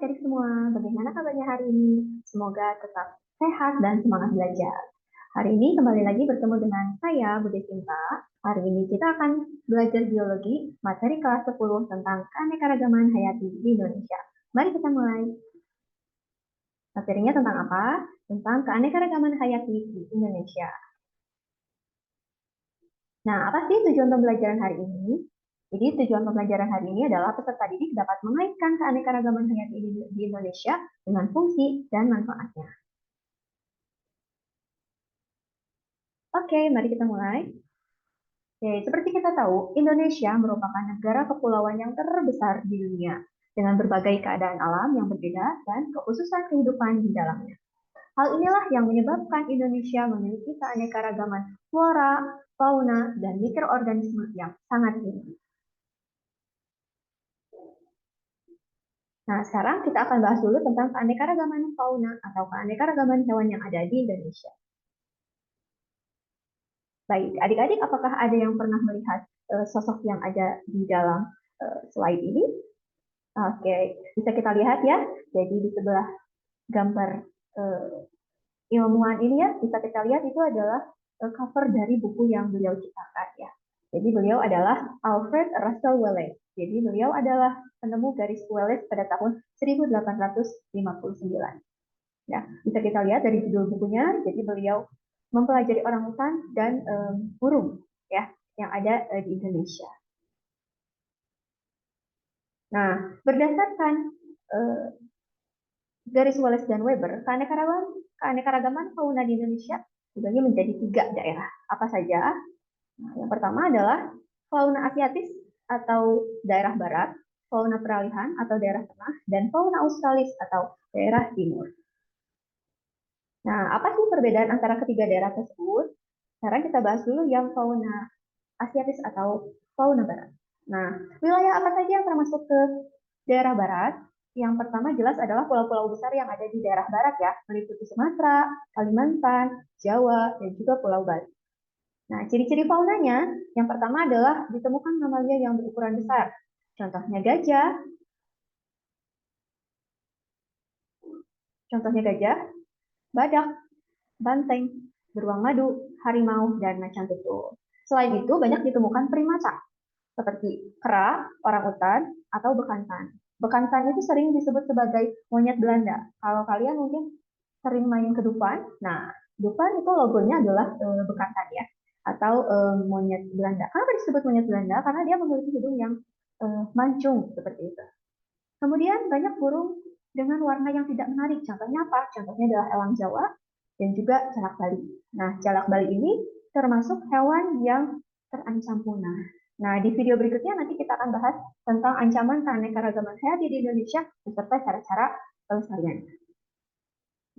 adik-adik semua, bagaimana kabarnya hari ini? Semoga tetap sehat dan semangat belajar. Hari ini kembali lagi bertemu dengan saya, Budi Cinta. Hari ini kita akan belajar biologi, materi kelas 10 tentang keanekaragaman hayati di Indonesia. Mari kita mulai. Materinya tentang apa? Tentang keanekaragaman hayati di Indonesia. Nah, apa sih tujuan pembelajaran hari ini? Jadi tujuan pembelajaran hari ini adalah peserta didik dapat mengaitkan keanekaragaman hayati di Indonesia dengan fungsi dan manfaatnya. Oke, mari kita mulai. Oke, seperti kita tahu, Indonesia merupakan negara kepulauan yang terbesar di dunia, dengan berbagai keadaan alam yang berbeda dan kekhususan kehidupan di dalamnya. Hal inilah yang menyebabkan Indonesia memiliki keanekaragaman flora, fauna, dan mikroorganisme yang sangat tinggi. Nah, sekarang kita akan bahas dulu tentang keanekaragaman fauna atau keanekaragaman hewan yang ada di Indonesia. Baik, adik-adik, apakah ada yang pernah melihat sosok yang ada di dalam slide ini? Oke, bisa kita lihat ya. Jadi di sebelah gambar ilmuwan ini ya, bisa kita lihat itu adalah cover dari buku yang beliau ciptakan ya. Jadi beliau adalah Alfred Russel Wallace. Jadi beliau adalah penemu garis Wallace pada tahun 1859. Ya, bisa kita lihat dari judul bukunya. Jadi beliau mempelajari orangutan dan burung ya yang ada di Indonesia. Nah, berdasarkan garis Wallace dan Weber, keanekaragaman fauna di Indonesia dibagi menjadi 3 daerah. Apa saja? Nah, yang pertama adalah fauna asiatis atau daerah barat, fauna peralihan atau daerah tengah, dan fauna australis atau daerah timur. Nah, apa sih perbedaan antara ketiga daerah tersebut? Sekarang kita bahas dulu yang fauna asiatis atau fauna barat. Nah, wilayah apa saja yang termasuk ke daerah barat? Yang pertama jelas adalah pulau-pulau besar yang ada di daerah barat ya, meliputi Sumatera, Kalimantan, Jawa, dan juga Pulau Bali. Nah, ciri-ciri faunanya, yang pertama adalah ditemukan mamalia yang berukuran besar. Contohnya gajah, badak, banteng, beruang madu, harimau, dan macan tutul. Selain itu, banyak ditemukan primata, seperti kera, orangutan, atau bekantan. Bekantan itu sering disebut sebagai monyet Belanda. Kalau kalian mungkin sering main ke Dufan, nah Dufan itu logonya adalah bekantan ya, atau monyet Belanda. Kenapa disebut monyet Belanda? Karena dia memiliki hidung yang mancung seperti itu. Kemudian banyak burung dengan warna yang tidak menarik. Contohnya apa? Contohnya adalah elang Jawa dan juga jalak Bali. Nah, jalak Bali ini termasuk hewan yang terancam punah. Nah, di video berikutnya nanti kita akan bahas tentang ancaman keanekaragaman hayati di Indonesia beserta cara-cara pelestarian.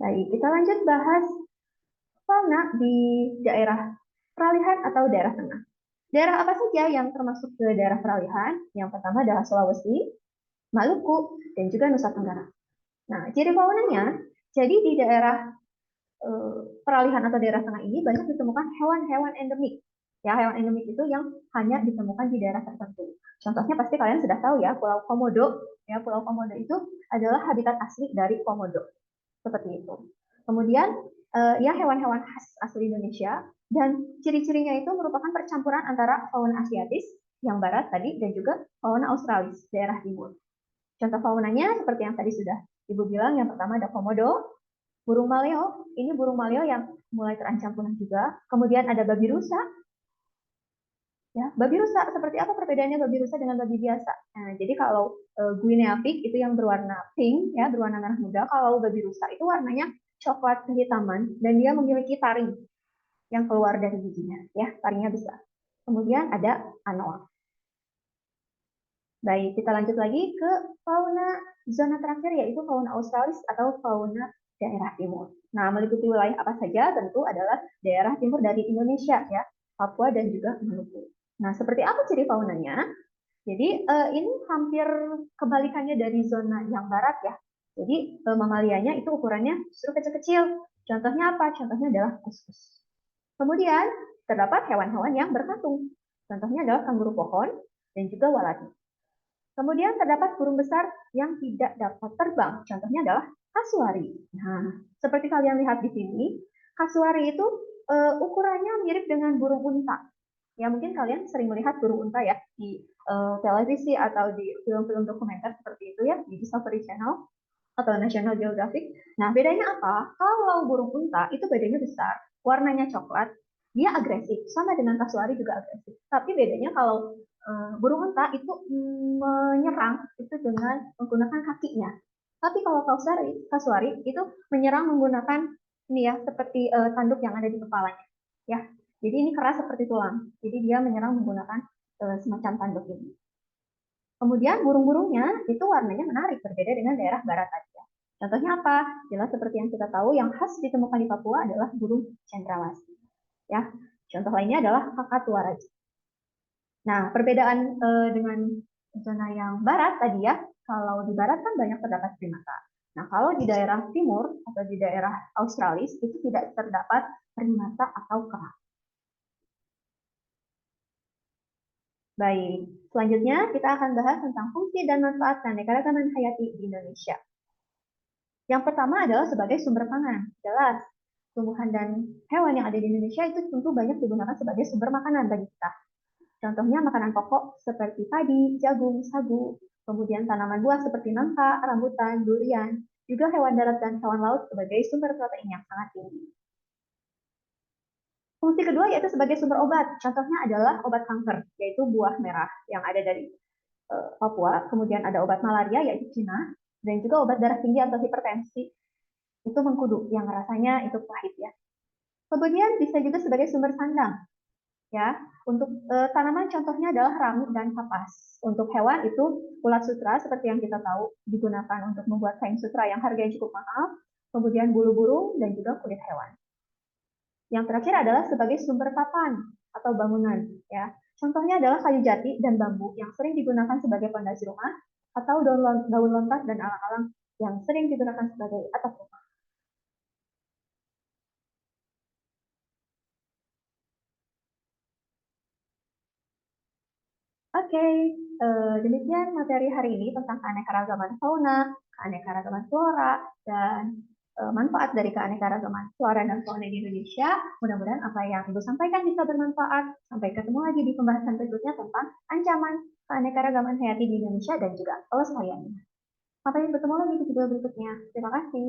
Baik, kita lanjut bahas fauna di daerah peralihan atau daerah tengah. Daerah apa saja yang termasuk ke daerah peralihan? Yang pertama adalah Sulawesi, Maluku, dan juga Nusa Tenggara. Nah, ciri faunanya, jadi di daerah peralihan atau daerah tengah ini banyak ditemukan hewan-hewan endemik. Ya, hewan endemik itu yang hanya ditemukan di daerah tertentu. Contohnya pasti kalian sudah tahu ya, Pulau Komodo. Ya, Pulau Komodo itu adalah habitat asli dari komodo. Seperti itu. Kemudian, ya hewan-hewan khas asli Indonesia dan ciri-cirinya itu merupakan percampuran antara fauna asiatis yang barat tadi dan juga fauna australis daerah timur. Contoh faunanya seperti yang tadi sudah Ibu bilang, yang pertama ada komodo, burung maleo, ini burung maleo yang mulai terancam punah juga. Kemudian ada babi rusa. Ya, babi rusa seperti apa perbedaannya babi rusa dengan babi biasa? Nah, jadi kalau Guinea pig itu yang berwarna pink ya, berwarna merah muda. Kalau babi rusa itu warnanya coklat kehitaman dan dia memiliki taring yang keluar dari giginya ya, taringnya besar. Kemudian ada anoa. Baik, kita lanjut lagi ke fauna zona terakhir yaitu fauna australis atau fauna daerah timur. Nah, meliputi wilayah apa saja? Tentu adalah daerah timur dari Indonesia ya, Papua dan juga Maluku. Nah, seperti apa ciri faunanya? Jadi ini hampir kebalikannya dari zona yang barat ya. Jadi mamalianya itu ukurannya justru kecil-kecil. Contohnya apa? Contohnya adalah kuskus. Kemudian terdapat hewan-hewan yang berkatung. Contohnya adalah kanguru pohon dan juga wallaby. Kemudian terdapat burung besar yang tidak dapat terbang. Contohnya adalah kasuari. Nah, seperti kalian lihat di sini, kasuari itu ukurannya mirip dengan burung unta. Ya, mungkin kalian sering melihat burung unta ya di televisi atau di film-film dokumenter seperti itu ya, di Discovery Channel atau National Geographic. Nah, bedanya apa? Kalau burung unta itu badannya besar, warnanya coklat, dia agresif, sama dengan kasuari juga agresif. Tapi bedanya kalau burung unta itu menyerang itu dengan menggunakan kakinya. Tapi kalau kasuari itu menyerang menggunakan ini ya seperti tanduk yang ada di kepalanya. Ya, jadi ini keras seperti tulang. Jadi dia menyerang menggunakan semacam tanduk ini. Kemudian burung-burungnya itu warnanya menarik, berbeda dengan daerah barat tadi ya. Contohnya apa? Jelas seperti yang kita tahu, yang khas ditemukan di Papua adalah burung cendrawasih. Ya, contoh lainnya adalah kakatua raja. Nah, perbedaan dengan zona yang barat tadi ya, kalau di barat kan banyak terdapat primata. Nah, kalau di daerah timur atau di daerah Australis itu tidak terdapat primata atau kera. Baik, selanjutnya kita akan bahas tentang fungsi dan manfaat keanekaragaman hayati di Indonesia. Yang pertama adalah sebagai sumber pangan. Jelas, tumbuhan dan hewan yang ada di Indonesia itu tentu banyak digunakan sebagai sumber makanan bagi kita. Contohnya makanan pokok seperti padi, jagung, sagu, kemudian tanaman buah seperti nangka, rambutan, durian, juga hewan darat dan hewan laut sebagai sumber protein yang sangat tinggi. Fungsi kedua yaitu sebagai sumber obat. Contohnya adalah obat kanker, yaitu buah merah yang ada dari Papua. Kemudian ada obat malaria, yaitu Cina, dan juga obat darah tinggi atau hipertensi, itu mengkudu, yang rasanya itu pahit ya. Kemudian bisa juga sebagai sumber sandang, ya. Untuk tanaman contohnya adalah rangu dan kapas. Untuk hewan itu ulat sutra seperti yang kita tahu digunakan untuk membuat kain sutra yang harganya cukup mahal. Kemudian bulu burung dan juga kulit hewan. Yang terakhir adalah sebagai sumber papan atau bangunan, ya. Contohnya adalah kayu jati dan bambu yang sering digunakan sebagai pondasi rumah atau daun lontar dan alang-alang yang sering digunakan sebagai atap rumah. Oke, demikian materi hari ini tentang keanekaragaman fauna, keanekaragaman flora, dan manfaat dari keanekaragaman flora dan fauna di Indonesia. Mudah-mudahan apa yang Ibu sampaikan bisa bermanfaat. Sampai ketemu lagi di pembahasan berikutnya tentang ancaman keanekaragaman hayati di Indonesia dan juga pelestariannya. Sampai bertemu lagi di video berikutnya. Terima kasih.